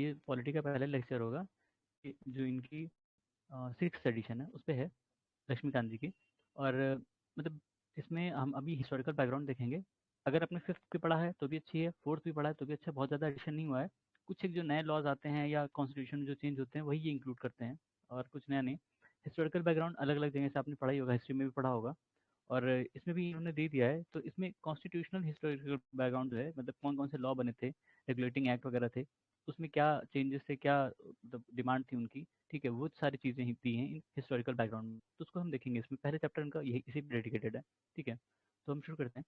ये पॉलिटी का पहला लेक्चर होगा कि जो इनकी 6th एडिशन है उस पे है, लक्ष्मीकांत जी की। और मतलब इसमें हम अभी हिस्टोरिकल बैकग्राउंड देखेंगे। अगर आपने 5th भी पढ़ा है तो भी अच्छी है, 4th भी पढ़ा है तो भी अच्छा, बहुत ज़्यादा एडिशन नहीं हुआ है। कुछ एक जो नए लॉज आते हैं या कॉन्स्टिट्यूशन जो चेंज होते हैं वही ये इंक्लूड करते हैं, और कुछ नया नहीं। हिस्टोरिकल बैकग्राउंड अलग अलग जगह से आपने पढ़ा ही होगा, हिस्ट्री में भी पढ़ा होगा, और इसमें भी इन्होंने दे दिया है। तो इसमें कॉन्स्टिट्यूशनल हिस्टोरिकल बैकग्राउंड जो है, मतलब कौन कौन से लॉ बने थे, रेगुलेटिंग एक्ट वगैरह थे, उसमें क्या चेंजेस थे, क्या मतलब डिमांड थी उनकी, ठीक है, वो सारी चीज़ें ही दी हैं इन हिस्टोरिकल बैकग्राउंड में। तो उसको हम देखेंगे इसमें, पहले चैप्टर इनका यही इसी पे डेडिकेटेड है, ठीक है। तो हम शुरू करते हैं।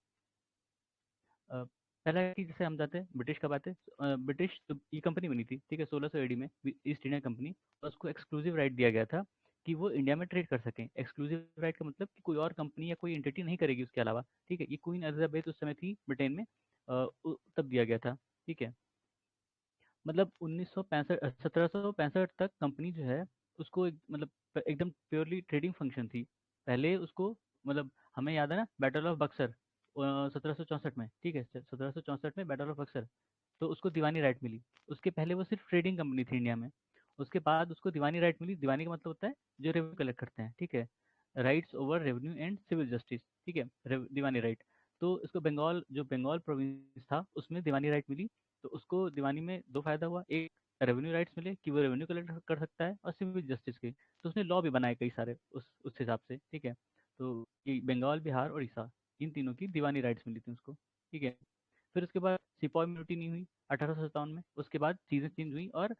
अ, पहला है कि जैसे हम जाते हैं ब्रिटिश कब आते हैं। ब्रिटिश तो ये कंपनी बनी थी, ठीक है, 1600 एडी में, ईस्ट इंडिया कंपनी। और उसको एक्सक्लूसिव राइट दिया गया था कि वो इंडिया में ट्रेड कर सकें। एक्सक्लूसिव राइट का मतलब कि कोई और कंपनी या कोई एंटिटी नहीं करेगी उसके अलावा, ठीक है। ये क्वीन एलिजाबेथ उस समय थी ब्रिटेन में, तब दिया गया था, ठीक है। मतलब 1965 1765 तक कंपनी जो है उसको मतलब एकदम प्योरली ट्रेडिंग फंक्शन थी। पहले उसको मतलब हमें याद है ना, बैटल ऑफ बक्सर 1764 में, ठीक है, 1764 में बैटल ऑफ बक्सर। तो उसको दीवानी राइट मिली। उसके पहले वो सिर्फ ट्रेडिंग कंपनी थी इंडिया में। उसके बाद उसको दीवानी राइट मिली। दीवानी का मतलब होता है जो रेवेन्यू कलेक्ट करते हैं, ठीक है, rights over revenue and civil justice, ठीक है, दीवानी राइट। तो इसको बंगाल, जो बंगाल प्रोविंस था उसमें दीवानी राइट मिली। तो उसको दीवानी में दो फायदा हुआ, एक रेवेन्यू राइट्स मिले कि वो रेवेन्यू कलेक्ट कर सकता है, और सिविल जस्टिस के तो उसने लॉ भी बनाए कई सारे उस हिसाब से, ठीक है। तो ये बंगाल, बिहार, उड़ीसा, इन तीनों की दीवानी राइट्स मिली थी उसको, ठीक है। फिर उसके बाद सिपॉय म्यूटिनी हुई 1857 में। उसके बाद चीज़ें चेंज हुई, और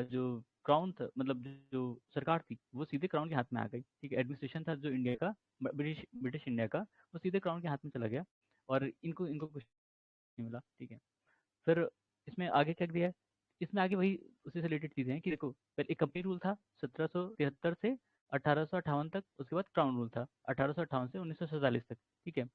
जो क्राउन था, मतलब जो सरकार थी वो सीधे क्राउन के हाथ में आ गई, ठीक है। एडमिनिस्ट्रेशन था जो इंडिया का, ब्रिटिश ब्रिटिश इंडिया का, वो सीधे क्राउन के हाथ में चला गया, और इनको इनको कुछ नहीं मिला, ठीक है। फिर इसमें आगे क्या दिया है, इसमें आगे वही उसी से रिलेटेड चीज़ें हैं कि देखो, पहले एक कंपनी रूल था 1773 से 1858 तक। उसके बाद क्राउन रूल था 1858 से 1947 तक, ठीक है।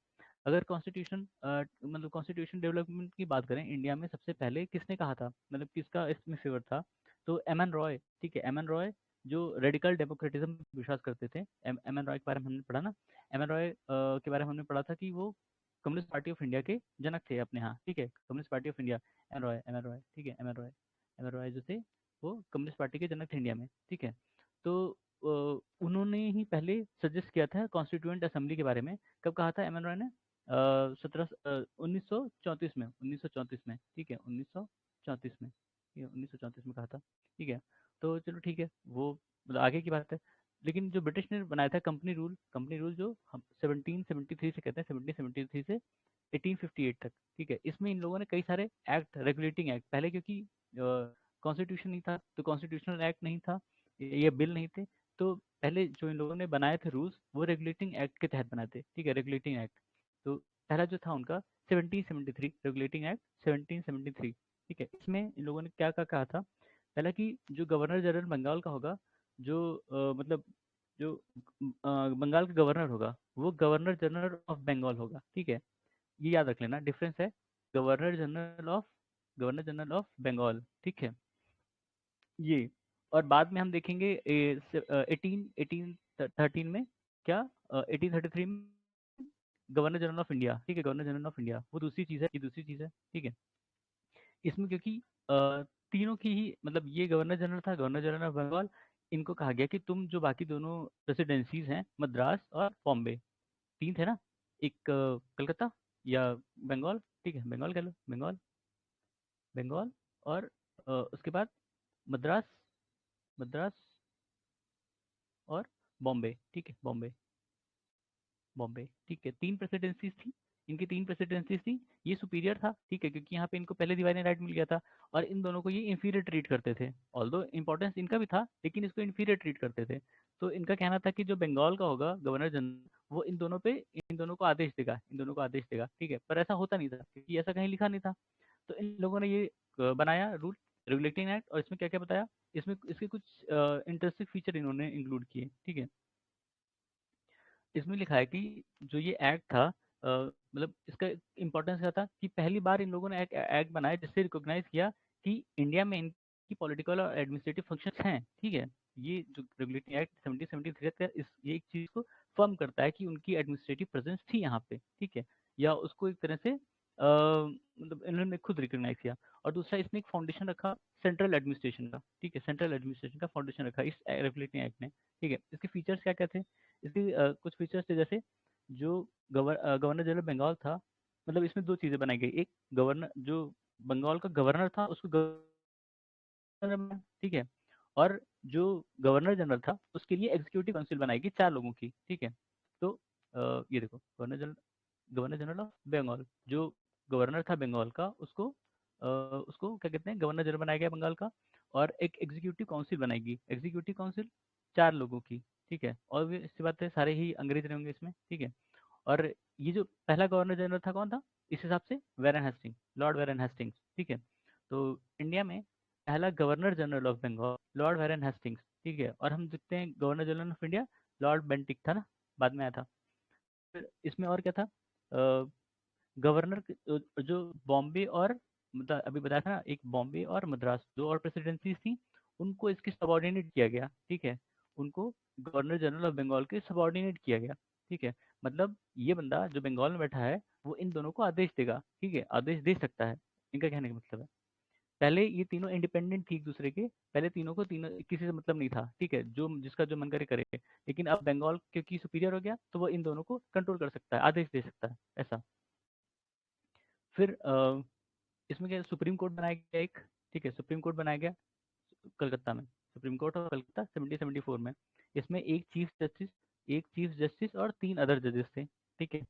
अगर कॉन्स्टिट्यूशन मतलब कॉन्स्टिट्यूशन डेवलपमेंट की बात करें इंडिया में, सबसे पहले किसने कहा था, मतलब किसका इसमें फेवर था, तो एम एन रॉय, ठीक है। एम एन रॉय जो रेडिकल डेमोक्रेटिज्म में विश्वास करते थे। एम एन रॉय के बारे में हमने पढ़ा ना। एम एन रॉय के बारे में हमने पढ़ा था कि वो कम्युनिस्ट पार्टी ऑफ इंडिया के जनक थे अपने यहाँ, ठीक है, Communist Party of India. M N Roy, ठीक है, एम एन रॉय जो थे वो कम्युनिस्ट पार्टी के जनक थे इंडिया में, ठीक है। तो उन्होंने ही पहले सजेस्ट किया था कॉन्स्टिट्यूएंट असेंबली के बारे में। कब कहा था एम एन रॉय ने, 1934 में, ठीक है, 1934 में, ठीक है, 1934 में कहा था, ठीक है। तो चलो ठीक है, वो मतलब आगे की बात है। लेकिन जो ब्रिटिश ने बनाया था कंपनी रूल जो हम 1773 से कहते हैं, 1773 से 1858 तक, ठीक है। इसमें इन लोगों ने कई सारे एक्ट, रेगुलेटिंग एक्ट, पहले क्योंकि कॉन्स्टिट्यूशन नहीं था तो कॉन्स्टिट्यूशनल एक्ट नहीं था, ये बिल नहीं थे। तो पहले जो इन लोगों ने बनाए थे रूल्स, वो रेगुलेटिंग एक्ट के तहत बनाए थे, ठीक है, रेगुलेटिंग एक्ट। तो पहला जो था उनका 1773, रेगुलेटिंग एक्ट 1773, ठीक है। इसमें इन लोगों ने क्या क्या कहा था, पहला कि जो गवर्नर जनरल बंगाल का होगा, जो मतलब जो बंगाल का गवर्नर होगा वो गवर्नर जनरल ऑफ बंगाल होगा, ठीक है। ये याद रख लेना, डिफरेंस है, governor general of, governor general of Bengal, ठीक है, ये। और बाद में हम देखेंगे 1813 में क्या, 1833 में गवर्नर जनरल ऑफ इंडिया, ठीक है, गवर्नर जनरल ऑफ इंडिया, वो दूसरी चीज़ है, ये दूसरी चीज़ है, ठीक है। इसमें क्योंकि तीनों की ही मतलब ये गवर्नर जनरल था, गवर्नर जनरल ऑफ बंगाल, इनको कहा गया कि तुम जो बाकी दोनों प्रेसिडेंसीज हैं, मद्रास और बॉम्बे, तीन थे ना, एक कलकत्ता या बंगाल, ठीक है, बंगाल कह लो, बंगाल, बंगाल, और उसके बाद मद्रास, मद्रास और बॉम्बे, ठीक है, बॉम्बे, बॉम्बे, ठीक है, तीन प्रेसिडेंसीज थी, इनकी तीन प्रेसिडेंसीज थी। ये सुपीरियर था, ठीक है, क्योंकि यहाँ पे इनको पहले डिवाइड राइट मिल गया था, और इन दोनों को ये इंफीरियर ट्रीट करते थे। ऑल्दो इंपॉर्टेंस इनका भी था, लेकिन इसको इंफीरियर ट्रीट करते थे। तो इनका कहना था कि जो बंगाल का होगा गवर्नर जनरल, वो इन दोनों पे, इन दोनों को आदेश देगा, इन दोनों को आदेश देगा, ठीक है। पर ऐसा होता नहीं था, क्योंकि ऐसा कहीं लिखा नहीं था। तो इन लोगों ने ये बनाया रूल, रेगुलेटिंग एक्ट, और इसमें क्या क्या बताया, इसमें इसके कुछ इंटरेस्टिंग फीचर इन्होंने इंक्लूड किए, ठीक है। इसमें लिखा है कि जो ये एक्ट था, मतलब इसका इम्पोर्टेंस क्या था कि पहली बार इन लोगों ने एक एक्ट बनाया जिससे रिकॉग्नाइज किया कि इंडिया में इनकी पॉलिटिकल और एडमिनिस्ट्रेटिव फंक्शंस हैं, ठीक है। ये जो रेगुलेटिंग एक्ट 1773 का ये एक चीज़ को फर्म करता है कि उनकी एडमिनिस्ट्रेटिव प्रेजेंस थी यहाँ पे, ठीक है, या उसको एक तरह से मतलब इन्होंने खुद रिकॉग्नाइज किया। और दूसरा इसने एक फाउंडेशन रखा सेंट्रल एडमिनिस्ट्रेशन का, ठीक है, सेंट्रल एडमिनिस्ट्रेशन का फाउंडेशन रखा इस रेगुलेटिंग एक्ट ने, ठीक है। इसके फीचर्स क्या क्या थे, इसके कुछ फीचर्स थे, जैसे जो गवर्नर जनरल बंगाल था, मतलब इसमें दो चीज़ें बनाई गई, एक गवर्नर जो बंगाल का गवर्नर था उसको गवर्नर, ठीक है, और जो गवर्नर जनरल था उसके लिए एग्जीक्यूटिव काउंसिल बनाएगी 4 लोगों की, ठीक है। तो ये देखो, गवर्नर जनरल ऑफ बंगाल, जो गवर्नर था बंगाल का, उसको क्या कहते हैं, गवर्नर जनरल बनाया गया बंगाल का। और एक एग्जीक्यूटिव काउंसिल बनाएगी, एग्जीक्यूटिव काउंसिल 4 लोगों की, ठीक है। और भी इसकी बात है, सारे ही अंग्रेज रहेंगे इसमें, ठीक है। और ये जो पहला गवर्नर जनरल था कौन था इस हिसाब से, Warren Hasting, Lord Warren Hastings, ठीक है। तो इंडिया में पहला governor general of Bengal Lord Warren Hastings, ठीक है। और हम देखते हैं governor general of India Lord Bentinck था ना, बाद में आया था। फिर इसमें और क्या था, गवर्नर जो बॉम्बे और, मतलब अभी बताया था ना, एक बॉम्बे और मद्रास दो और प्रेसिडेंसीज थी, उनको इसके सबॉर्डिनेट किया गया, ठीक है। उनको गवर्नर जनरल ऑफ बंगाल के सबॉर्डिनेट किया गया, ठीक है। मतलब ये बंदा जो बंगाल में बैठा है वो इन दोनों को आदेश देगा, ठीक है, आदेश दे सकता है, इनका कहने का मतलब है। पहले ये तीनों इंडिपेंडेंट थी एक दूसरे के, पहले तीनों को तीनों किसी से मतलब नहीं था, ठीक है, जो जिसका जो मन करे करे। लेकिन अब बंगाल क्योंकि सुपीरियर हो गया तो वो इन दोनों को कंट्रोल कर सकता है, आदेश दे सकता है, ऐसा। फिर इसमें क्या, सुप्रीम कोर्ट बनाया गया एक, ठीक है, सुप्रीम कोर्ट बनाया गया कलकत्ता में, सुप्रीम कोर्ट ऑफ कलकत्ता 1774 में। इसमें एक चीफ जस्टिस और 3 अदर जजेस थे, ठीक है।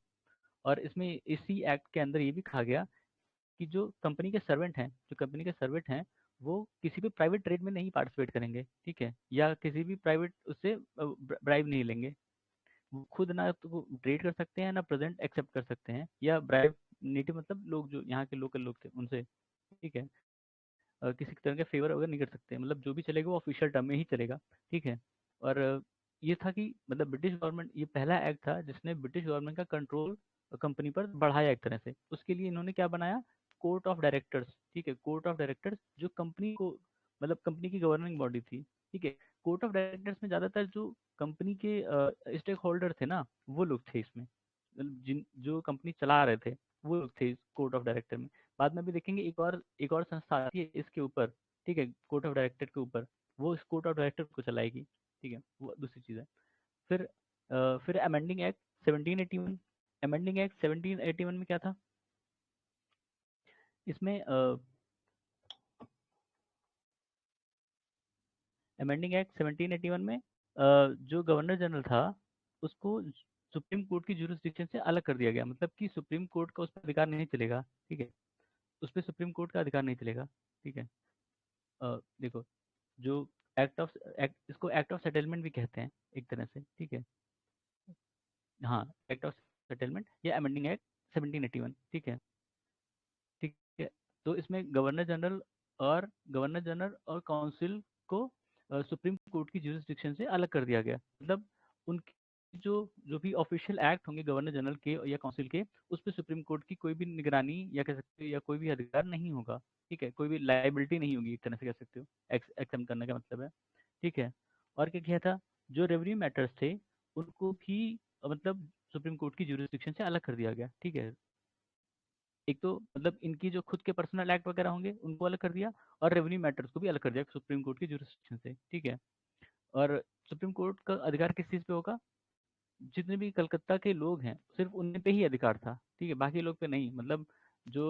और इसमें इसी एक्ट के अंदर ये भी कहा गया कि जो कंपनी के सर्वेंट हैं, वो किसी भी प्राइवेट ट्रेड में नहीं पार्टिसिपेट करेंगे, ठीक है, या किसी भी प्राइवेट उससे ब्राइब नहीं लेंगे। वो खुद ना तो ट्रेड कर सकते हैं, ना प्रेजेंट एक्सेप्ट कर सकते हैं, या ब्राइब, नेटिव मतलब लोग जो यहाँ के लोकल लोग थे उनसे, ठीक है, किसी तरह के फेवर वगैरह नहीं कर सकते, मतलब जो भी चलेगा वो ऑफिशियल टर्म में ही चलेगा, ठीक है। और ये था कि मतलब ब्रिटिश गवर्नमेंट, ये पहला एक्ट था जिसने ब्रिटिश गवर्नमेंट का कंट्रोल कंपनी पर बढ़ाया एक तरह से। उसके लिए इन्होंने क्या बनाया, कोर्ट ऑफ डायरेक्टर्स, ठीक है, कोर्ट ऑफ डायरेक्टर्स जो कंपनी को, मतलब कंपनी की गवर्निंग बॉडी थी, ठीक है। कोर्ट ऑफ डायरेक्टर्स में ज्यादातर जो कंपनी के स्टेक होल्डर थे ना, वो लोग थे इसमें, मतलब जिन जो कंपनी चला रहे थे वो लोग थे इस कोर्ट ऑफ डायरेक्टर में। बाद में भी देखेंगे एक और संस्था आती है इसके ऊपर, ठीक है, कोर्ट ऑफ डायरेक्टर के ऊपर, वो इस कोर्ट ऑफ डायरेक्टर को चलाएगी, ठीक है, वो दूसरी चीज़ है। फिर फिर अमेंडिंग एक्ट 1781, अमेंडिंग एक्ट 1781 में क्या था, इसमें अमेंडिंग एक्ट 1781 में जो गवर्नर जनरल था उसको सुप्रीम कोर्ट की जुरिस्डिक्शन से अलग कर दिया गया, मतलब कि सुप्रीम कोर्ट का उस पर अधिकार नहीं चलेगा, ठीक है, उस पर सुप्रीम कोर्ट का अधिकार नहीं चलेगा, ठीक है। देखो, जो एक्ट इसको एक्ट ऑफ सेटलमेंट भी कहते हैं एक तरह से, ठीक है। हाँ, एक्ट ऑफ सेटलमेंट या अमेंडिंग एक्ट 1781, ठीक है, ठीक है। तो इसमें गवर्नर जनरल और काउंसिल को सुप्रीम कोर्ट की जुरिस्डिक्शन से अलग कर दिया गया, मतलब उनकी जो जो भी ऑफिशियल एक्ट होंगे गवर्नर जनरल के या काउंसिल के, उस पर सुप्रीम कोर्ट की कोई भी निगरानी या कह सकते हो या कोई भी अधिकार नहीं होगा, ठीक है, कोई भी लाइबिलिटी नहीं होगी, एक तरह से कह सकते हो, एक्सम करने का मतलब है, ठीक है। और क्या किया था, जो रेवेन्यू मैटर्स थे उनको भी मतलब सुप्रीम कोर्ट की जुरिस्डिक्शन से अलग कर दिया गया, ठीक है। एक तो मतलब इनकी जो खुद के पर्सनल एक्ट वगैरह होंगे उनको अलग कर दिया, और रेवेन्यू मैटर्स को भी अलग कर दिया सुप्रीम कोर्ट की जुरिस्डिक्शन से, ठीक है। और सुप्रीम कोर्ट का अधिकार किस चीज़ पे होगा, जितने भी कलकत्ता के लोग हैं सिर्फ उन पे ही अधिकार था, ठीक है, बाकी लोग पे नहीं, मतलब जो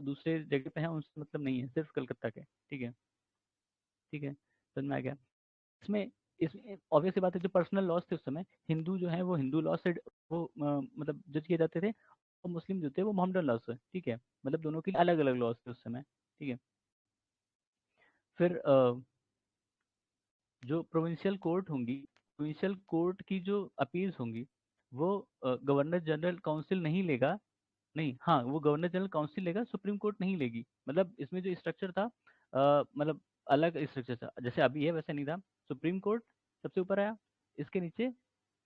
दूसरे जगह पे हैं उनसे मतलब नहीं है, सिर्फ कलकत्ता के, ठीक है, ठीक है, समझ में आ गया। इसमें इसमें ऑब्वियस सी बात है, जो पर्सनल लॉज थे उस समय, हिंदू जो है वो हिंदू लॉ से वो मतलब जज किए जाते थे, और मुस्लिम जो थे वो मोहम्मदन लॉ से, ठीक है, मतलब दोनों के अलग अलग लॉज थे उस समय, ठीक है। फिर जो प्रोविंशियल कोर्ट होंगी, प्रोविंशियल कोर्ट की जो अपील्स होंगी वो गवर्नर जनरल काउंसिल नहीं लेगा, नहीं, हाँ, वो गवर्नर जनरल काउंसिल लेगा, सुप्रीम कोर्ट नहीं लेगी। मतलब इसमें जो स्ट्रक्चर था, मतलब अलग स्ट्रक्चर था, जैसे अभी है वैसे नहीं था। सुप्रीम कोर्ट सबसे ऊपर आया, इसके नीचे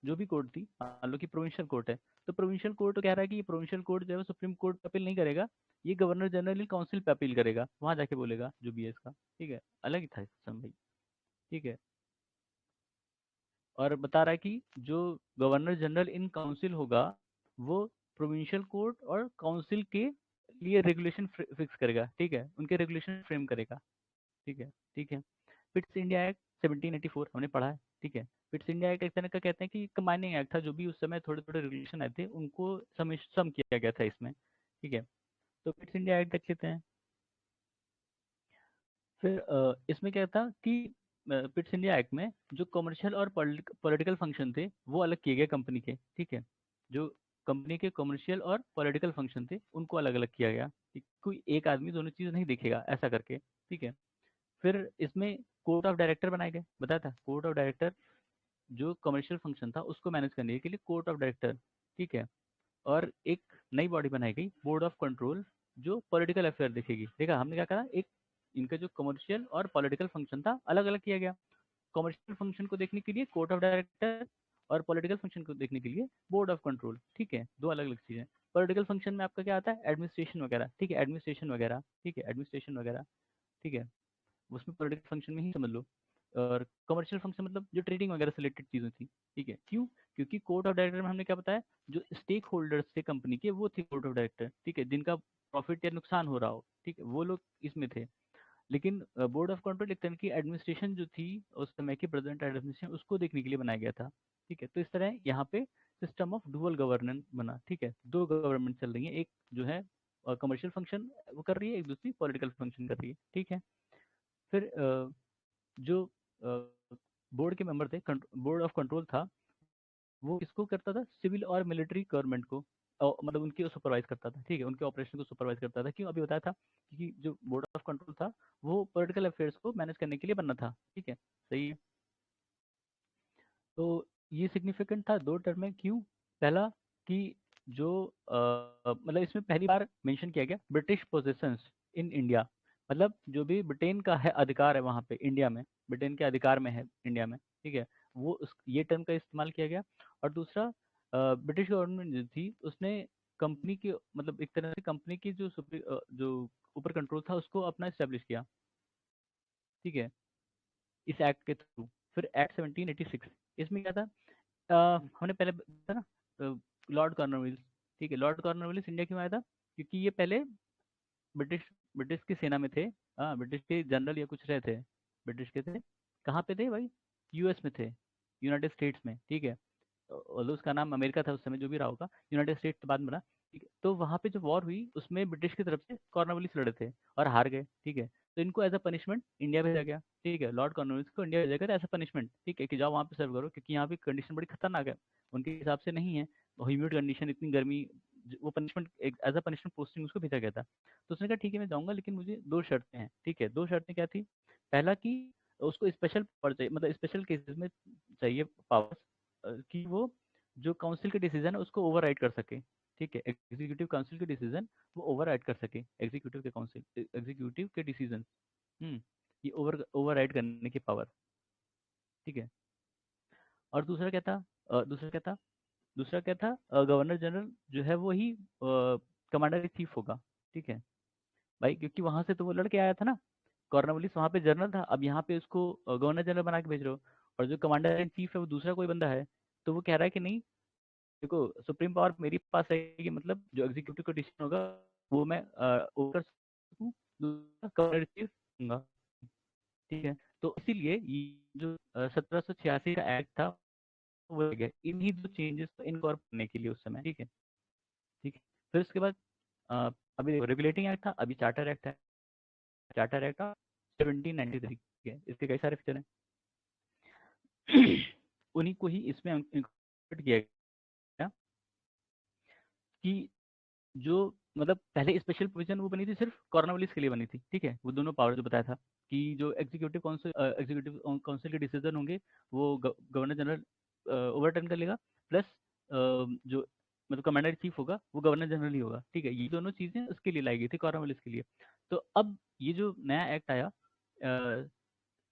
जो भी कोर्ट थी, मान लो कि प्रोविंशियल कोर्ट है, तो प्रोविंशियल कोर्ट कह रहा है कि ये प्रोविंशियल कोर्ट जो है वो सुप्रीम कोर्ट पे अपील नहीं करेगा, ये गवर्नर जनरल काउंसिल पे अपील करेगा, वहां जाके बोलेगा जो भी है इसका, ठीक है, अलग ही था सिस्टम भाई, ठीक है। और बता रहा है कि जो गवर्नर जनरल इन काउंसिल होगा वो प्रोविंशियल कोर्ट और काउंसिल के लिए रेगुलेशन फिक्स करेगा, ठीक है, उनके रेगुलेशन फ्रेम करेगा, ठीक है, ठीक है। पिट्स इंडिया एक्ट 1784 हमने पढ़ा है, ठीक है। पिट्स इंडिया एक्ट एक तरह का कहते हैं कि कंबाइनिंग एक्ट था, जो भी उस समय थोड़े थोड़े रेगुलेशन आए थे उनको सम किया गया था इसमें, ठीक है। तो पिट्स इंडिया एक्ट देख लेते हैं। फिर इसमें क्या था कि पिट्स इंडिया एक्ट में जो कमर्शियल और पॉलिटिकल फंक्शन थे वो अलग किए गए कंपनी के, ठीक है। जो कंपनी के कमर्शियल और पॉलिटिकल फंक्शन थे उनको अलग अलग किया गया कि कोई एक आदमी दोनों चीज़ नहीं देखेगा ऐसा करके, ठीक है। फिर इसमें कोर्ट ऑफ डायरेक्टर बनाए गए, बताया था कोर्ट ऑफ डायरेक्टर, जो कमर्शियल फंक्शन था उसको मैनेज करने के लिए कोर्ट ऑफ डायरेक्टर, ठीक है। और एक नई बॉडी बनाई गई बोर्ड ऑफ कंट्रोल, जो पॉलिटिकल अफेयर देखेगी। देखा हमने क्या करा, एक इनका जो कमर्शियल और पॉलिटिकल फंक्शन था अलग अलग किया गया। कमर्शियल फंक्शन को देखने के लिए कोर्ट ऑफ डायरेक्टर, और पॉलिटिकल फंक्शन को देखने के लिए बोर्ड ऑफ कंट्रोल, ठीक है, दो अलग अलग चीजें। पॉलिटिकल फंक्शन में आपका क्या आता है, एडमिनिस्ट्रेशन वगैरह, ठीक है, एडमिनिस्ट्रेशन वगैरह, ठीक है, एडमिनिस्ट्रेशन वगैरह, ठीक है, उसमें पॉलिटिकल फंक्शन में ही समझ लो। और कमर्शियल फंक्शन मतलब जो ट्रेडिंग वगैरह से रिलेटेड चीज़ें थी, ठीक है। क्यों? क्योंकि कोर्ट ऑफ डायरेक्टर में हमने क्या बताया, जो स्टेक होल्डर्स थे कंपनी के वो थे कोर्ट ऑफ डायरेक्टर, ठीक है, जिनका प्रॉफिट या नुकसान हो रहा हो, ठीक है, वो लोग इसमें थे। लेकिन बोर्ड ऑफ कंट्रोल एक तरह की एडमिनिस्ट्रेशन जो थी उस समय की प्रेजेंट एडमिनिस्ट्रेशन, उसको देखने के लिए बनाया गया था, ठीक है। तो इस तरह यहाँ पे सिस्टम ऑफ डुअल गवर्नेंस बना, ठीक है, दो गवर्नमेंट चल रही है, एक जो है कमर्शियल फंक्शन वो कर रही है, एक दूसरी पॉलिटिकल फंक्शन कर रही है, ठीक है। फिर जो बोर्ड के मेंबर थे, बोर्ड ऑफ कंट्रोल था, वो किसको करता था, सिविल और मिलिट्री गवर्नमेंट को, मतलब उनकी सुपरवाइज करता था, ठीक है, उनके ऑपरेशन को सुपरवाइज करता था। क्यों? अभी बताया था कि जो बोर्ड ऑफ कंट्रोल था वो पॉलिटिकल अफेयर्स को मैनेज करने के लिए बनना था, ठीक है, सही है। तो ये सिग्निफिकेंट था दो टर्म में, क्यों? पहला कि जो मतलब इसमें पहली बार मेंशन किया गया ब्रिटिश पोजेशंस इन इंडिया, मतलब जो भी ब्रिटेन का है अधिकार है वहाँ पे इंडिया में, ब्रिटेन के अधिकार में है इंडिया में, ठीक है, वो उस ये टर्म का इस्तेमाल किया गया। और दूसरा, ब्रिटिश गवर्नमेंट जो थी उसने कंपनी की, मतलब एक तरह से कंपनी की जो ऊपर कंट्रोल था उसको अपना स्टेब्लिश किया, ठीक है, इस एक्ट के थ्रू। फिर एक्ट 1786, इसमें क्या था, हमने पहले बताया ना, लॉर्ड कॉर्नवालिस, ठीक है, लॉर्ड कॉर्नवालिस इंडिया क्यों आया था, क्योंकि ये पहले ब्रिटिश ब्रिटिश की सेना में थे, हाँ, ब्रिटिश के जनरल या कुछ रहे थे, ब्रिटिश के थे, कहाँ पे थे भाई, यूएस में थे, यूनाइटेड स्टेट्स में, ठीक है। और उसका नाम अमेरिका था उस समय, जो भी रहा होगा, यूनाइटेड स्टेट्स के बाद में बना, ठीक है। तो वहाँ पे जो वॉर हुई उसमें ब्रिटिश की तरफ से कॉर्नवालिस लड़े थे और हार गए, ठीक है। तो इनको एज अ पनिशमेंट इंडिया भेजा गया, ठीक है, लॉर्ड कॉर्नवालिस को इंडिया भेजा गया एज अ पनिशमेंट, ठीक है, कि जाओ वहाँ पे सर्व करो, क्योंकि यहाँ पे कंडीशन बड़ी खतरनाक है, उनके हिसाब से नहीं है, ह्यूमिड कंडीशन, इतनी गर्मी, वो punishment as a punishment posting उसको भेजा गया था। तो उसने कहा ठीक है मैं जाऊँगा, लेकिन मुझे दो शर्तें हैं, ठीक है, दो शर्तें क्या थी, पहला कि उसको स्पेशल पावर चाहिए, मतलब स्पेशल केसेस में चाहिए पावर, कि वो जो काउंसिल के डिसीजन है उसको ओवरराइड कर सके, ठीक है, एग्जीक्यूटिव काउंसिल के डिसीजन वो ओवरराइड कर सके, एग्जीक्यूटिव के डिसीजन, ये ओवरराइड करने की पावर, ठीक है। और दूसरा क्या था, दूसरा क्या था, दूसरा क्या था, गवर्नर जनरल जो है वो ही कमांडर इन चीफ होगा, ठीक है भाई, क्योंकि वहां से तो वो लड़के आया था ना, कॉर्नवालिस वहां पे जनरल था, अब यहाँ पे उसको गवर्नर जनरल बना के भेज रहे हो, और जो कमांडर इन चीफ है वो दूसरा कोई बंदा है। तो वो कह रहा है कि नहीं, देखो सुप्रीम पावर मेरे पास रहेगी, मतलब जो एग्जीक्यूटिव का डिसीजन होगा वो मैं वो कर सकूँ, दूसरा कमांडर चीफ दूंगा, ठीक है। तो इसीलिए ये जो 1786 का एक्ट था वो हो गया इन्हीं दो चेंजेस को इनकॉर्पोरेट करने के लिए उस समय, ठीक है, ठीक है। फिर उसके बाद अ, अभी रेगुलेटिंग एक्ट था, अभी चार्टर एक्ट है, चार्टर एक्ट ऑफ 1793, ठीक है, इसके कई सारे फीचर हैं। उन्हीं को ही इसमें इंकॉर्पोरेट किया गया, कि जो मतलब पहले स्पेशल प्रोविजन वो बनी थी सिर्फ कॉर्नवालिस के लिए बनी थी, ठीक है, वो दोनों पावर जो बताया था कि जो एग्जीक्यूटिव काउंसिल के डिसीजन होंगे वो गवर्नर जनरल ओवरटर्न कर लेगा, प्लस जो मतलब कमांडर इन चीफ होगा वो गवर्नर जनरल ही होगा, ठीक है, ये दोनों चीजें उसके लिए लाई गई थी, कॉर्नवालिस के लिए। तो अब ये जो नया एक्ट आया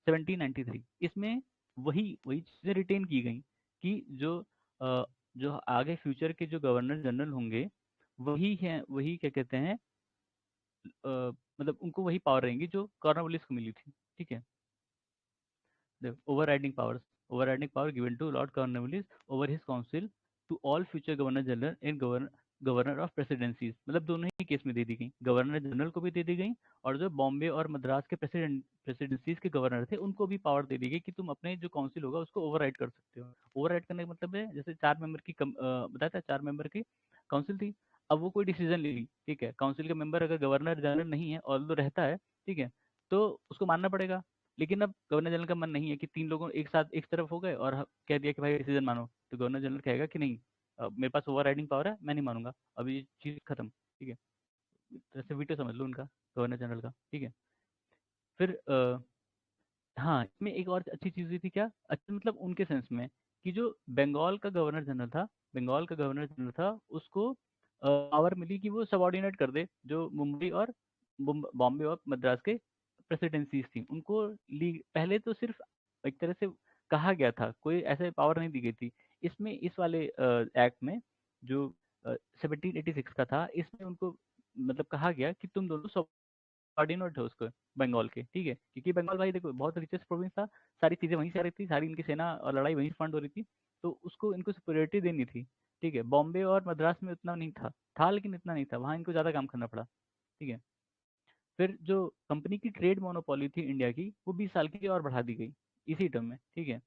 1793, इसमें वही वही चीजें रिटेन की गई, कि जो आगे फ्यूचर के जो गवर्नर जनरल होंगे वही है, वही क्या कहते हैं, मतलब उनको वही पावर रहेंगी जो कॉर्नवालिस को मिली थी, ठीक है। Overriding powers, overriding power given to Lord Cornwallis over his council to all future governor general in govern governor of presidencies, मतलब दोनों ही केस में दे दी गई, गवर्नर जनरल को भी दे दी गई, और जो बॉम्बे और मद्रास के प्रेसिडेंसीज के गवर्नर थे उनको भी पावर दे दी गई कि तुम अपने जो काउंसिल होगा उसको ओवरराइड कर सकते हो। ओवरराइड करने का मतलब है, जैसे 4 मेंबर की बताया था, 4 मेंबर की काउंसिल थी। अब वो कोई डिसीजन ले ली, ठीक है, काउंसिल के मेंबर अगर गवर्नर जनरल नहीं है और तो रहता है, ठीक है, तो उसको मानना पड़ेगा। लेकिन अब गवर्नर जनरल का मन नहीं है कि 3 लोगों एक साथ एक तरफ हो गए और कह दिया कि भाई डिसीजन मानो, तो गवर्नर जनरल कहेगा कि नहीं, मेरे पास ओवर राइडिंग पावर है, मैं नहीं मानूंगा, अभी ये चीज़ खत्म, ठीक है। जैसे वीटो समझ लो उनका, गवर्नर जनरल का, ठीक है। फिर हाँ, इसमें एक और अच्छी चीज़ हुई थी क्या, अच्छा मतलब उनके सेंस में, कि जो बंगाल का गवर्नर जनरल था, बंगाल का गवर्नर जनरल था, उसको पावर मिली कि वो सबॉर्डिनेट कर दे जो मुंबई और बॉम्बे और मद्रास के प्रेसिडेंसीज थी उनको। पहले तो सिर्फ एक तरह से कहा गया था, कोई ऐसे पावर नहीं दी गई थी। इसमें इस वाले एक्ट में जो 1786 का था, इसमें उनको मतलब कहा गया कि तुम दोनों सबऑर्डिनेट है उसको, बंगाल के, ठीक है, क्योंकि बंगाल भाई देखो बहुत रिचेस्ट प्रोविंस था, सारी चीजें वहीं से आ रही थी, सारी इनकी सेना और लड़ाई वहीं से फंड हो रही थी, तो उसको इनको सुपरियोरिटी देनी थी, ठीक है। बॉम्बे और मद्रास में उतना नहीं था लेकिन इतना नहीं था, वहाँ इनको ज्यादा काम करना पड़ा, ठीक है। फिर जो कंपनी की ट्रेड मोनोपोली थी इंडिया की, वो 20 साल की और बढ़ा दी गई इसी टर्म में, ठीक है।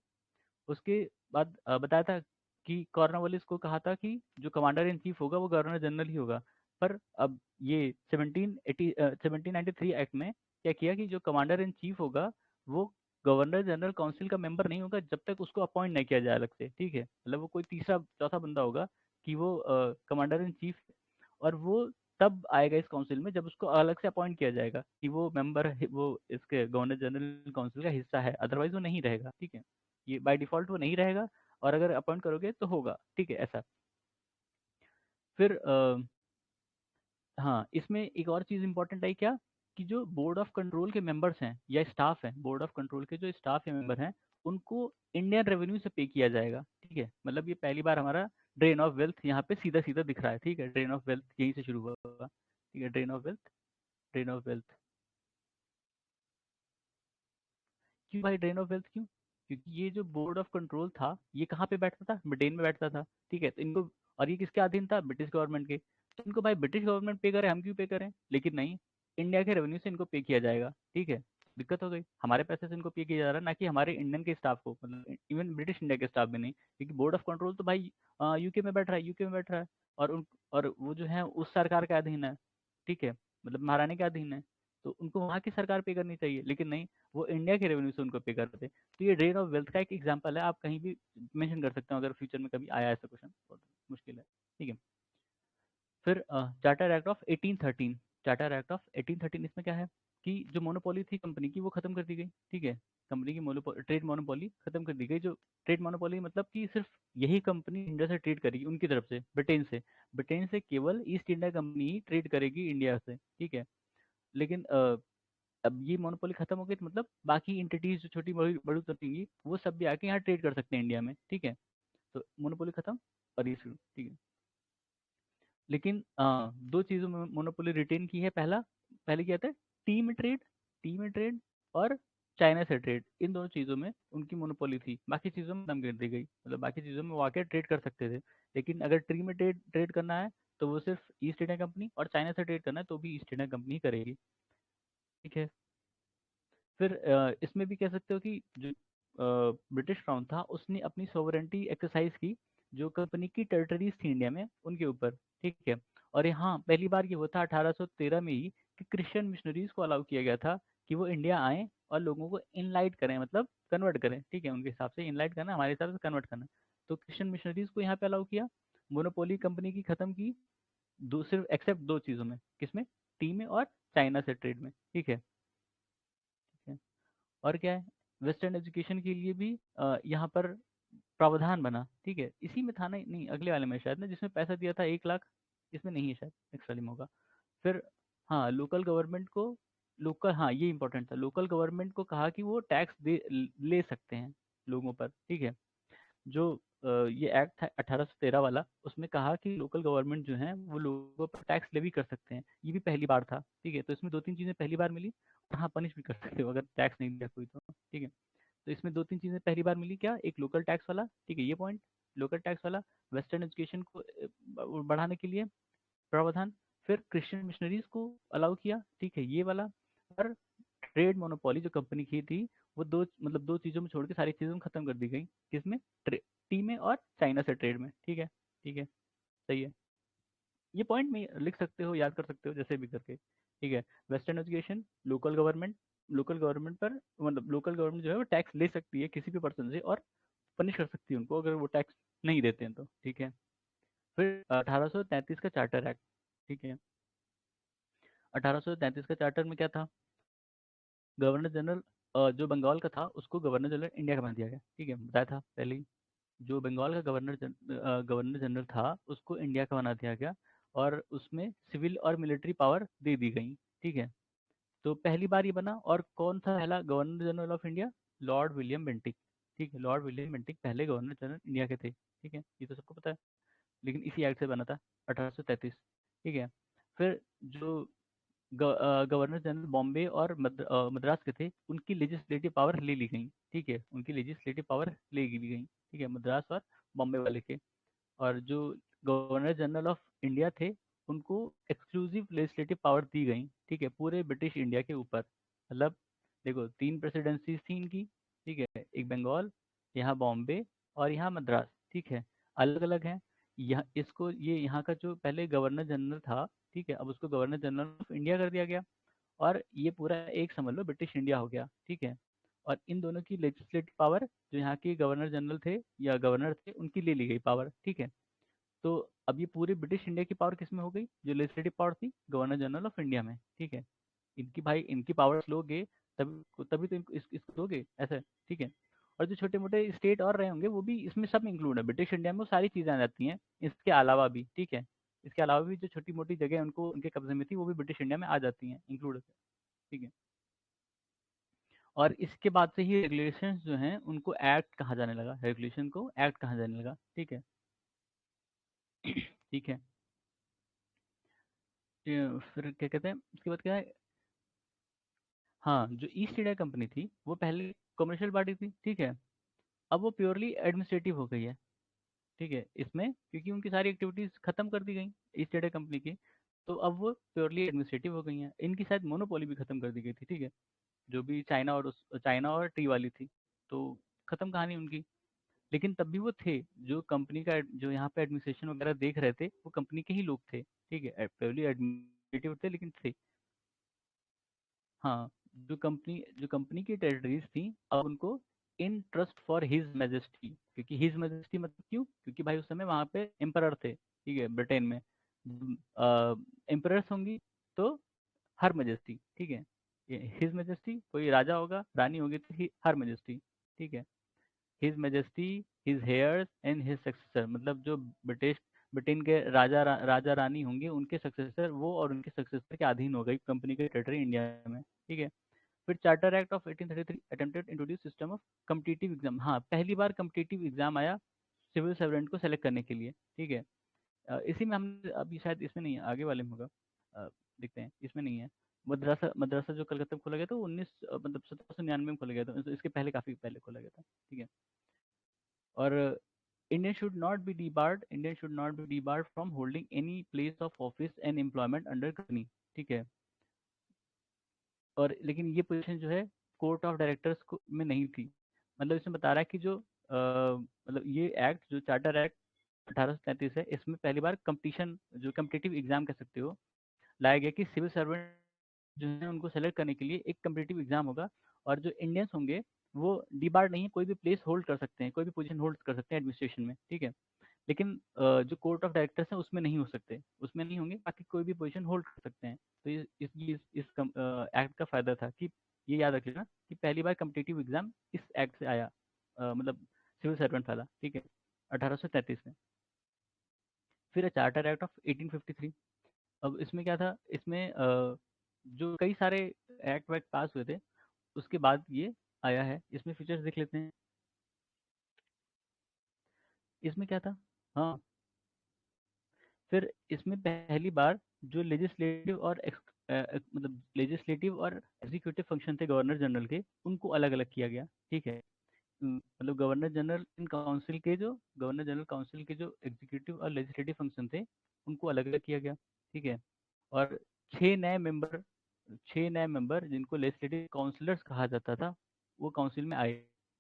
उसके बाद बताया था कि कॉर्नवालिस को कहा था कि जो कमांडर इन चीफ होगा वो गवर्नर जनरल ही होगा। पर अब ये 1793 एक्ट में क्या किया कि जो कमांडर इन चीफ होगा वो गवर्नर जनरल काउंसिल का मेंबर नहीं होगा जब तक उसको अपॉइंट नहीं किया जाए अलग से, ठीक है, मतलब वो कोई तीसरा चौथा बंदा होगा कि वो कमांडर इन चीफ, और वो तब आएगा इस काउंसिल में जब उसको अलग से अपॉइंट किया जाएगा कि वो मेंबर, वो इसके गवर्नर जनरल काउंसिल का हिस्सा है, अदरवाइज वो नहीं रहेगा, ठीक है। ये बाय डिफॉल्ट वो नहीं रहेगा, और अगर अपॉइंट करोगे तो होगा, ठीक है, ऐसा। फिर हाँ, इसमें एक और चीज़ इंपॉर्टेंट आई क्या, कि जो बोर्ड ऑफ कंट्रोल के मेंबर्स हैं या स्टाफ हैं, बोर्ड ऑफ कंट्रोल के जो स्टाफ या मेंबर हैं, उनको इंडियन रेवेन्यू से पे किया जाएगा, ठीक है। मतलब ये पहली बार हमारा ड्रेन ऑफ वेल्थ यहाँ पे सीधा सीधा दिख रहा है, ठीक है, ड्रेन ऑफ वेल्थ यहीं से शुरू हुआ होगा, ठीक है, drain of wealth, drain of wealth. क्यों भाई ड्रेन ऑफ वेल्थ क्यों, क्योंकि ये जो बोर्ड ऑफ कंट्रोल था ये कहाँ पे बैठता था, ब्रिटेन में बैठता था, ठीक है, तो इनको, और ये किसके अधीन था, ब्रिटिश गवर्नमेंट के, तो इनको भाई ब्रिटिश गवर्नमेंट पे करे, हम क्यों पे करें, लेकिन नहीं, इंडिया के रेवेन्यू से इनको पे किया जाएगा, ठीक है। दिक्कत हो गई, हमारे पैसे से इनको पे किया जा रहा है, ना कि हमारे इंडियन के स्टाफ को, मतलब इवन ब्रिटिश इंडिया के स्टाफ भी नहीं, क्योंकि बोर्ड ऑफ कंट्रोल तो भाई यूके में बैठ रहा है, यूके में बैठ रहा है, और वो जो है उस सरकार के अधीन है, ठीक है, मतलब महारानी के अधीन है, तो उनको वहाँ की सरकार पे करनी चाहिए, लेकिन नहीं, वो इंडिया के रेवेन्यू से उनको पे करते। तो ये ड्रेन ऑफ वेल्थ का एक एग्जांपल है, आप कहीं भी मेंशन कर सकते हो अगर फ्यूचर में कभी आया ऐसा क्वेश्चन, बहुत मुश्किल है, ठीक है। फिर charter act of 1813, charter act of 1813, इसमें क्या है कि जो मोनोपोली थी कंपनी की वो खत्म कर दी गई, ठीक है। कंपनी की ट्रेड मोनोपोली खत्म कर दी गई, जो ट्रेड मोनोपोली मतलब कि सिर्फ यही कंपनी इंडिया से ट्रेड करेगी, उनकी तरफ से, ब्रिटेन से केवल ईस्ट इंडिया कंपनी ही ट्रेड करेगी इंडिया से, ठीक है। लेकिन अब ये मोनोपोली खत्म हो गई तो मतलब बाकी एंटिटीज जो छोटी बड़ी बड़ी होती वो सब भी आके यहाँ ट्रेड कर सकते हैं इंडिया में, ठीक है। तो मोनोपोली खत्म और ये शुरू, ठीक है। लेकिन दो चीजों में मोनोपोली रिटेन की है, पहले क्या था, टी में ट्रेड, टी में ट्रेड, और चाइना से ट्रेड, इन दोनों चीज़ों में उनकी मोनोपोली थी, बाकी चीज़ों में दम कर दी गई, मतलब बाकी चीज़ों में वो आके ट्रेड कर सकते थे, लेकिन अगर ट्री में ट्रेड ट्रेड करना है तो वो सिर्फ ईस्ट इंडिया कंपनी, और चाइना से ट्रेड करना है तो भी ईस्ट इंडिया कंपनी ही करेगी, ठीक है। फिर इसमें भी कह सकते हो कि जो ब्रिटिश क्राउन था उसने अपनी सोवरेंटी एक्सरसाइज की जो कंपनी की टेरिटरीज थी इंडिया में उनके ऊपर, ठीक है। और यहाँ पहली बार ये हुआ था 1813 में ही कि क्रिश्चियन मिशनरीज को अलाउ किया गया था कि वो इंडिया आए और लोगों को इनलाइट करें, मतलब कन्वर्ट करें, ठीक है, उनके हिसाब से इनलाइट करना, हमारे हिसाब से कन्वर्ट करना। तो क्रिश्चियन मिशनरीज को यहाँ पे अलाउ किया, मोनोपोली कंपनी की खत्म की, सिर्फ एक्सेप्ट दो चीज़ों में, किसमें, टी में और चाइना से ट्रेड में, ठीक है, ठीक है। और क्या है, वेस्टर्न एजुकेशन के लिए भी यहाँ पर प्रावधान बना, ठीक है, इसी में था, नहीं नहीं अगले वाले में शायद ना, जिसमें पैसा दिया था 1 लाख, इसमें नहीं है शायद, नेक्स्ट वाले में होगा। फिर हाँ, लोकल गवर्नमेंट को, लोकल, हाँ ये इंपॉर्टेंट था, लोकल गवर्नमेंट को कहा कि वो टैक्स दे ले सकते हैं लोगों पर, ठीक है। जो ये एक्ट था 1813 वाला, उसमें कहा कि लोकल गवर्नमेंट जो है वो लोगों पर टैक्स लेवी कर सकते हैं, ये भी पहली बार था, ठीक है। तो इसमें दो तीन चीज़ें पहली बार मिली, और हाँ पनिश भी कर सकते हो अगर टैक्स नहीं दिया कोई तो, ठीक है। तो इसमें दो तीन चीज़ें पहली बार मिली, क्या, एक लोकल टैक्स वाला, ठीक है, ये पॉइंट, लोकल टैक्स वाला, वेस्टर्न एजुकेशन को बढ़ाने के लिए, प्रावधान। फिर क्रिश्चियन मिशनरीज को अलाउ किया, ठीक है, ये वाला। और ट्रेड मोनोपोली जो कंपनी की थी, वो दो मतलब दो चीज़ों में छोड़ के सारी चीज़ों खत्म कर दी गई। किसमें? टी में और चाइना से ट्रेड में। ठीक है, ठीक है, सही है। ये पॉइंट में लिख सकते हो, याद कर सकते हो, जैसे भी करके। ठीक है। वेस्टर्न एजुकेशन, लोकल गवर्नमेंट पर मतलब लोकल गवर्नमेंट जो है वो टैक्स ले सकती है किसी भी पर्सन से, और पनिश कर सकती है उनको अगर वो टैक्स नहीं देते हैं तो। ठीक है। फिर 1833 का चार्टर एक्ट। ठीक है। 1833 का चार्टर में क्या था? गवर्नर जनरल जो बंगाल का था उसको गवर्नर जनरल इंडिया का बना दिया गया। ठीक है, बताया था पहले ही। जो बंगाल का गवर्नर जनरल था उसको इंडिया का बना दिया गया, और उसमें सिविल और मिलिट्री पावर दे दी गई। ठीक है। तो पहली बार ये बना, और कौन था पहला governor general of India? Lord William Bentinck. ठीक है, लॉर्ड विलियम बेंटिक पहले गवर्नर जनरल इंडिया के थे। ठीक है, ये तो सबको पता है। लेकिन इसी एक्ट से बना था, 1833। ठीक है। फिर जो गवर्नर जनरल बॉम्बे और मद्रास के थे, उनकी लेजिस्लेटिव पावर ले ली गई। ठीक है, उनकी लेजिस्लेटिव पावर ले ली गई। ठीक है, मद्रास और बॉम्बे वाले के। और जो गवर्नर जनरल ऑफ इंडिया थे, उनको एक्सक्लूसिव लेजिस्लेटिव पावर दी गई। ठीक है, पूरे ब्रिटिश इंडिया के ऊपर। मतलब देखो, तीन प्रेसिडेंसीज थी इनकी। ठीक है, एक बंगाल, यहाँ बॉम्बे, और यहाँ मद्रास। ठीक है, अलग अलग हैं। यहाँ इसको ये यहाँ का जो पहले गवर्नर जनरल था, ठीक है, अब उसको गवर्नर जनरल ऑफ इंडिया कर दिया गया। और ये पूरा एक समझ लो ब्रिटिश इंडिया हो गया। ठीक है। और इन दोनों की लेजिस्लेटिव पावर, जो यहाँ के गवर्नर जनरल थे या गवर्नर थे, उनकी ले ली गई पावर। ठीक है। तो अब ये पूरी ब्रिटिश इंडिया की पावर किसमें हो गई? जो लेजिस्लेटिव पावर थी गवर्नर जनरल ऑफ इंडिया में। ठीक है। इनकी भाई इनकी पावर्स लोगे, तभी तभी तो इसको दोगे ऐसे। ठीक है। और जो छोटे मोटे स्टेट और रहे होंगे वो भी इसमें सब इंक्लूड है, ब्रिटिश इंडिया में वो सारी चीज़ें आ जाती हैं इसके अलावा भी। ठीक है। इसके अलावा भी जो छोटी मोटी जगह उनको उनके कब्जे में थी वो भी ब्रिटिश इंडिया में आ जाती हैं, इंक्लूड। ठीक है। और इसके बाद से ही रेगुलेशंस जो हैं उनको एक्ट कहा जाने लगा, रेगुलेशन को एक्ट कहा जाने लगा। ठीक है। ठीक है। फिर क्या कहते हैं उसके बाद क्या है? हाँ, जो ईस्ट इंडिया कंपनी थी वो पहले कमर्शियल पार्टी थी। ठीक है। अब वो प्योरली एडमिनिस्ट्रेटिव हो गई है। ठीक है, इसमें क्योंकि उनकी सारी एक्टिविटीज खत्म कर दी गई ईस्ट इंडिया कंपनी की, तो अब वो प्योरली एडमिनिस्ट्रेटिव हो गई हैं। इनकी शायद मोनोपोली भी खत्म कर दी गई थी। ठीक है, जो भी चाइना और टी वाली थी, तो खत्म कहानी उनकी। लेकिन तब भी वो थे, जो कंपनी का जो यहाँ पे एडमिनिस्ट्रेशन वगैरह देख रहे थे वो कंपनी के ही लोग थे। ठीक है, प्योरली एडमिनिस्ट्रेटिव थे लेकिन थे। हाँ, जो कंपनी की टेरिटरीज थी, अब उनको in trust for his majesty, क्योंकि हिज मैजेस्टी मतलब क्यों? क्योंकि भाई उस समय वहाँ पे एम्परर थे। ठीक है, ब्रिटेन में एम्परर्स होंगी तो हर मैजेस्टी। ठीक है, हिज मैजेस्टी, कोई राजा होगा रानी होगी तो हर मैजेस्टी। ठीक है, his majesty, his hairs and his successor, मतलब जो ब्रिटेन के राजा रानी होंगे उनके सक्सेसर, वो और उनके सक्सेसर के अधीन हो गई कंपनी के टेरिटरी इंडिया में। ठीक है। फिर charter act of 1833 attempted introduce system of competitive exam. हाँ, पहली बार कम्पिटिटिव एग्जाम आया सिविल सर्वेंट को सेलेक्ट करने के लिए। ठीक है। इसी में हम अभी शायद इसमें नहीं है, आगे वाले में होगा। देखते हैं, इसमें नहीं है। मद्रासा मद्रासा जो कलकत्ता में खोला गया था वो 1799 में खोला गया था, तो इसके पहले काफी पहले खोला गया था। ठीक है। और Indian should not be debarred from holding any place of office and employment under company. ठीक है। और लेकिन ये पोजीशन जो है कोर्ट ऑफ डायरेक्टर्स को में नहीं थी। मतलब इसमें बता रहा है कि जो मतलब ये एक्ट जो चार्टर एक्ट 1833 है, इसमें पहली बार कंपटीशन, जो कम्पिटिटिव एग्जाम कह सकते हो, लाया गया कि सिविल सर्वेंट जो है उनको सेलेक्ट करने के लिए एक कम्पिटिटिव एग्जाम होगा। और जो इंडियंस होंगे वो डिबार्ड नहीं, कोई भी प्लेस होल्ड कर सकते हैं, कोई भी पोजीशन होल्ड कर सकते हैं एडमिनिस्ट्रेशन में। ठीक है। लेकिन जो कोर्ट ऑफ डायरेक्टर्स हैं उसमें नहीं हो सकते, उसमें नहीं होंगे, बाकी कोई भी पोजीशन होल्ड कर सकते हैं। तो इस एक्ट का फायदा था कि ये याद रख लेना कि पहली बार कम्पिटिटिव एग्जाम इस एक्ट से आया, मतलब सिविल सर्वेंट वाला। ठीक है, 1833 में। फिर चार्टर एक्ट ऑफ 1853। अब इसमें क्या था? इसमें जो कई सारे एक्ट वैक्ट पास हुए थे उसके बाद ये आया है। इसमें फीचर्स देख लेते हैं। इसमें क्या था? हाँ, फिर इसमें पहली बार जो लेजिस्लेटिव और मतलब लेजिस्लेटिव और एग्जीक्यूटिव फंक्शन थे गवर्नर जनरल के, उनको अलग अलग किया गया। ठीक है। मतलब गवर्नर जनरल काउंसिल के जो एग्जीक्यूटिव और लेजिस्लेटिव फंक्शन थे उनको अलग अलग किया गया। ठीक है। और 6 नए मेंबर 6 नए मेंबर जिनको लेजिस्लेटिव काउंसलर्स कहा जाता था, वो काउंसिल में आए।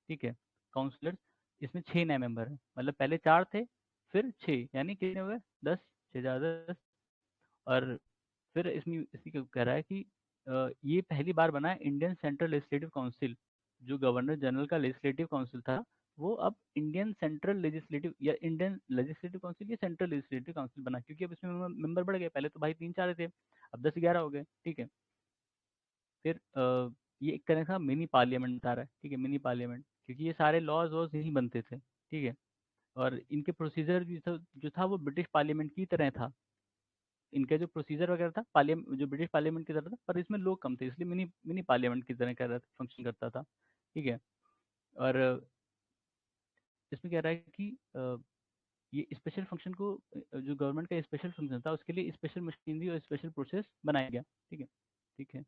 ठीक है, काउंसलर्स, इसमें 6 नए मेंबर हैं, मतलब पहले 4 थे, फिर 6, यानी कितने हुए? 10, 6 × 10। और फिर इसमें इसी को कह रहा है कि ये पहली बार बना है इंडियन सेंट्रल लेजिस्लेटिव काउंसिल। जो गवर्नर जनरल का लेजिस्लेटिव काउंसिल था, वो अब इंडियन सेंट्रल लेजिस्लेटिव या इंडियन लेजिस्लेटिव काउंसिल या सेंट्रल लेजिस्लेटिव काउंसिल बना, क्योंकि अब इसमें मेंबर बढ़ गए। पहले तो भाई 3-4 थे, अब 10-11 हो गए। ठीक है। फिर ये एक तरह का मिनी पार्लियामेंट बता रहा है। ठीक है, मिनी पार्लियामेंट, क्योंकि ये सारे लॉज वॉज यही बनते थे। ठीक है। और इनके प्रोसीजर जो था वो ब्रिटिश पार्लियामेंट की तरह था। इनका जो प्रोसीजर वगैरह था पार्लियामेंट, जो ब्रिटिश पार्लियामेंट की तरह था, पर इसमें लोग कम थे, इसलिए मिनी मिनी पार्लियामेंट की तरह कर रहा फंक्शन करता था। ठीक है। और इसमें कह रहा है कि ये स्पेशल फंक्शन को, जो गवर्नमेंट का स्पेशल फंक्शन था उसके लिए स्पेशल मशीनरी और स्पेशल प्रोसेस बनाया गया। ठीक है। ठीक है।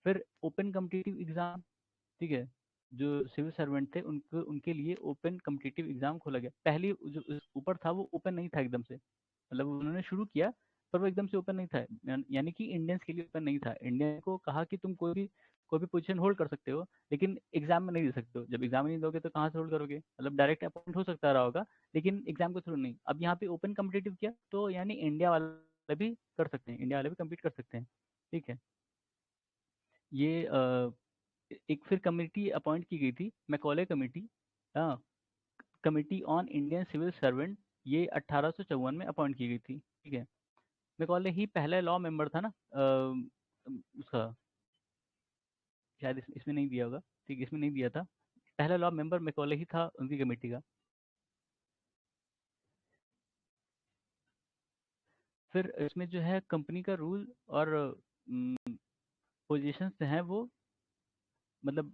फिर ओपन कम्पिटिटिव एग्जाम। ठीक है, जो सिविल सर्वेंट थे उनको, उनके लिए ओपन कम्पिटिटिव एग्जाम खोला गया। पहले जो ऊपर था वो ओपन नहीं था एकदम से, मतलब उन्होंने शुरू किया, पर वो एकदम से ओपन नहीं था। यानी कि इंडियंस के लिए ओपन नहीं था। इंडियन को कहा कि तुम कोई भी पोजीशन होल्ड कर सकते हो, लेकिन एग्जाम में नहीं दे सकते हो। जब एग्जाम नहीं दोगे तो कहाँ से होल्ड करोगे? मतलब डायरेक्ट अपॉइंट हो सकता रहा होगा, लेकिन एग्जाम के थ्रू नहीं। अब यहाँ पे ओपन कम्पिटिटिव किया, तो यानी इंडिया वाले भी कर सकते हैं, इंडिया वाले भी कम्पीट कर सकते हैं। ठीक है। ये एक फिर कमेटी अपॉइंट की गई थी, मैकॉले कमेटी। हाँ, committee on Indian civil servant, ये 1854 में अपॉइंट की गई थी। ठीक है। मैकॉले ही पहला लॉ मेंबर था ना, उसका शायद इसमें नहीं दिया होगा। ठीक, इसमें नहीं दिया था। पहला लॉ मेंबर मैकॉले ही था उनकी कमेटी का। फिर इसमें जो है कंपनी का रूल और पोजीशंस हैं वो, मतलब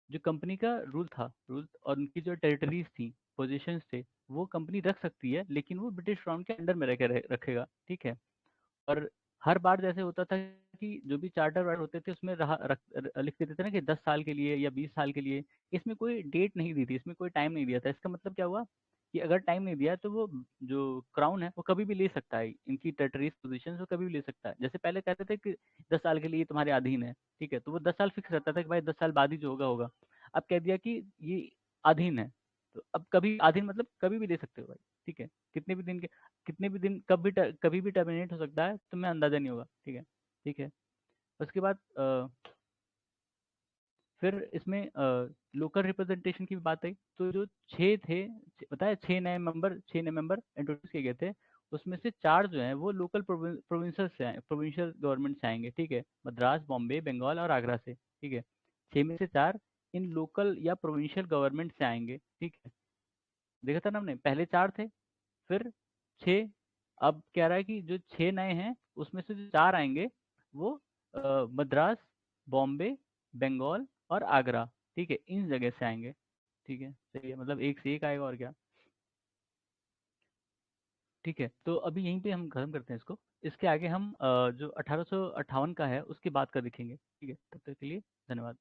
जो कंपनी का रूल था, रूल और उनकी जो टेरिटरीज थी, पोजीशंस थे, वो कंपनी रख सकती है, लेकिन वो ब्रिटिश क्राउन के अंडर में रखेगा। ठीक है। और हर बार जैसे होता था कि जो भी चार्टर वार्टर होते थे उसमें लिख देते थे ना कि 10 साल के लिए या 20 साल के लिए। इसमें कोई डेट नहीं दी थी, इसमें कोई टाइम नहीं दिया था। इसका मतलब क्या हुआ कि अगर टाइम नहीं दिया तो वो जो क्राउन है वो कभी भी ले सकता है, इनकी टेरिटरीज पोजीशन वो कभी भी ले सकता है। जैसे पहले कहते थे कि 10 साल के लिए तुम्हारे अधीन है। ठीक है, तो वो 10 साल फिक्स रहता था कि भाई 10 साल बाद ही जो होगा होगा। अब कह दिया कि ये अधीन है, तो अब कभी अधीन मतलब कभी भी ले सकते हो भाई। ठीक है, कितने भी दिन कभी भी टर्मिनेट हो सकता है, तुम्हें अंदाजा नहीं होगा। ठीक है। ठीक है। उसके बाद फिर इसमें लोकल रिप्रेजेंटेशन की बात आई, तो जो 6 थे, बताया 6 नए मेंबर इंट्रोड्यूस किए गए थे। उसमें से 4 जो हैं वो लोकल प्रोविंशियल से आए, प्रोविंशियल गवर्नमेंट से आएंगे। ठीक है, मद्रास, बॉम्बे, बंगाल और आगरा से। ठीक है, 6 में से 4 इन लोकल या प्रोविंशियल गवर्नमेंट से आएंगे। ठीक है, देखा था ना हमने, पहले 4 थे, फिर 6। अब कह रहा है कि जो 6 नए हैं उसमें से जो 4 आएंगे वो मद्रास, बॉम्बे, बंगाल और आगरा, ठीक है, इन जगह से आएंगे। ठीक है, सही है, मतलब एक से एक आएगा और क्या। ठीक है, तो अभी यहीं पे हम खत्म करते हैं इसको। इसके आगे हम जो 1858 का है उसकी बात कर देखेंगे। ठीक है, तब तक के लिए धन्यवाद।